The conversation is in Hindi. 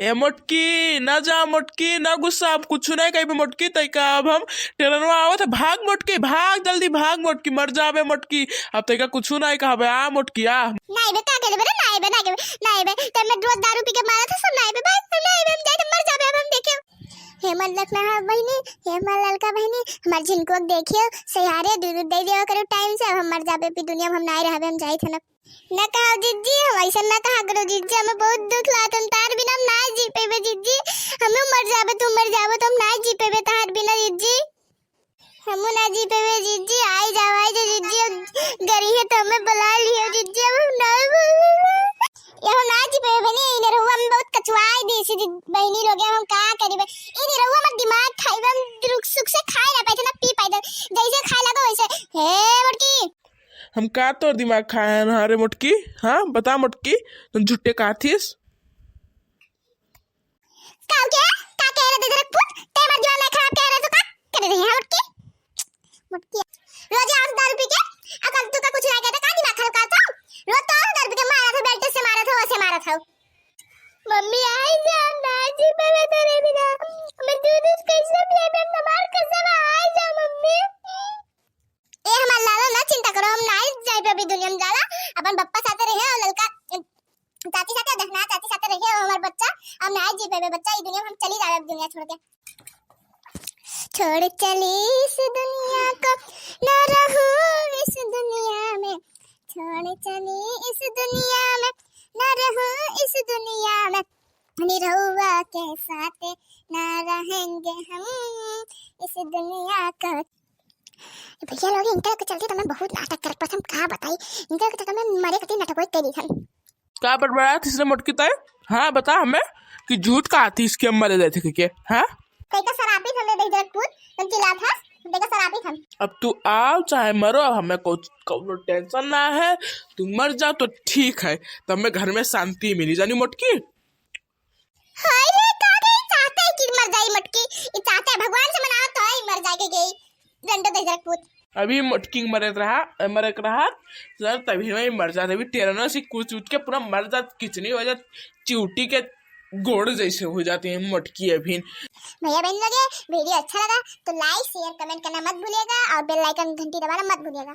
ए मोटकी न जा, मोटकी न गुस्सा, अब कुछ नहीं कही मोटकी तैका। अब हम टेलरवा आवत है, भाग मोटकी भाग, जल्दी भाग मोटकी, मर जाबे मोटकी। अब तैका कुछ नहीं कहबे, आ मोटकी आ। नहीं बे का करे बे, नहीं बे नहीं बे ते मैं रोज दारू पी के मारा था सब, नहीं बे भाई नहीं बे, हम जाए तो मर जाबे। अब हम देखियो हेमंत लखना बहनी, हेमंत ललका बहनी, हमार जिनको देखियो सहारे दूध दे दियो करो टाइम से। अब हम मर जाबे पी दुनिया में, हम नहीं रहबे, हम जाई थे न कहा जिज्जी, हम ऐसा न कहा करो जिज्जी, हमें बहुत दुख ला, तुम तार बिना हम ना जी पेबे जिज्जी, हमें मर जाबे तुम मर जाबे तो हम ना जी पेबे तार बिना जिज्जी, हम ना जी पेबे जिज्जी। आई जाओ जिज्जी, गरी है तो हमें बुला लियो जिज्जी, अब हम ना ये हम ना जी पेबे नहीं। इने रहुआ हम बहुत कचवाई दी सी बहनी लोग, हम का करीबे इने रहुआ मत दिमाग खाइबे, हम रुक सुख से खाए ना पाए ना पी पाए, जैसे खाए लगा वैसे। हे मोटकी हम का तोर दिमाग खाए हैं रे मोटकी? हाँ बता मोटकी, तुम झुट्टे का थीस? का कह रहे थे जरा पूछ, ते मर दिमाग में खराब कह रहे तो का कर रहे हैं मोटकी? मोटकी रोज आप दारू पी के अकल तू का कुछ नहीं कहता, का दिमाग खराब करता? रोज तो दारू पी के मारा था, बेल्ट से मारा था, वैसे मारा था। मम्मी आई जा ना जी पे मैं तेरे बिना, मैं दूध कैसे पिए, मैं नमार कसम आई जा मम्मी। ए हमार लाला ना चिंता करो, हम ना जाए पे अभी दुनिया में जाला, अपन पप्पा साथे रहे और ललका चाची साथे, दहना चाची साथे रहे और हमार बच्चा हम ना जी पे बच्चा, ई दुनिया में हम चली जाए अब दुनिया छोड़ के। छोड़ चली इस दुनिया को, ना रहूं इस दुनिया में, छोड़ चली इस दुनिया में, ना रहूं इस दुनिया में, निरहुआ के साथ ना रहेंगे हम इस दुनिया का। भैया लोग इंटर के चलते तो मैं बहुत नाटक कर पर हम का बताई, इंटर के चक्कर में मरे कति नाटक होई करी हम। का बड़बड़ा थी इसने मोटकी तय? हाँ बता हमें कि झूठ का थी इसके मरे रहे थे के? हाँ कई का सरापी हम देख जरा पूछ, तुम चिल्ला था देखा सरापी हम। अब तू आओ चाहे मरो, अब हमें कुछ टेंशन ना है, तू मर जाओ तो ठीक है, तब हमें घर में शांति मिली जानी मोटकी। हाय रे का गई चाहते है कि मर जाए मोटकी, ये चाहते है भगवान से मनाओ तो ही मर जाएगी गई डंडो दे जरा पूछ। अभी मोटकी मरे रहा सर, तभी वही मर जाते, अभी टेरना से कुछ उठ के पूरा मर जात, किचनी हो जात, चिवटी के गोड़ जैसे हो जाती है मोटकी। अभी भैया बहन लोग वीडियो अच्छा लगा तो लाइक शेयर कमेंट करना मत भूलिएगा और बेल आइकन घंटी दबाना मत भूलिएगा।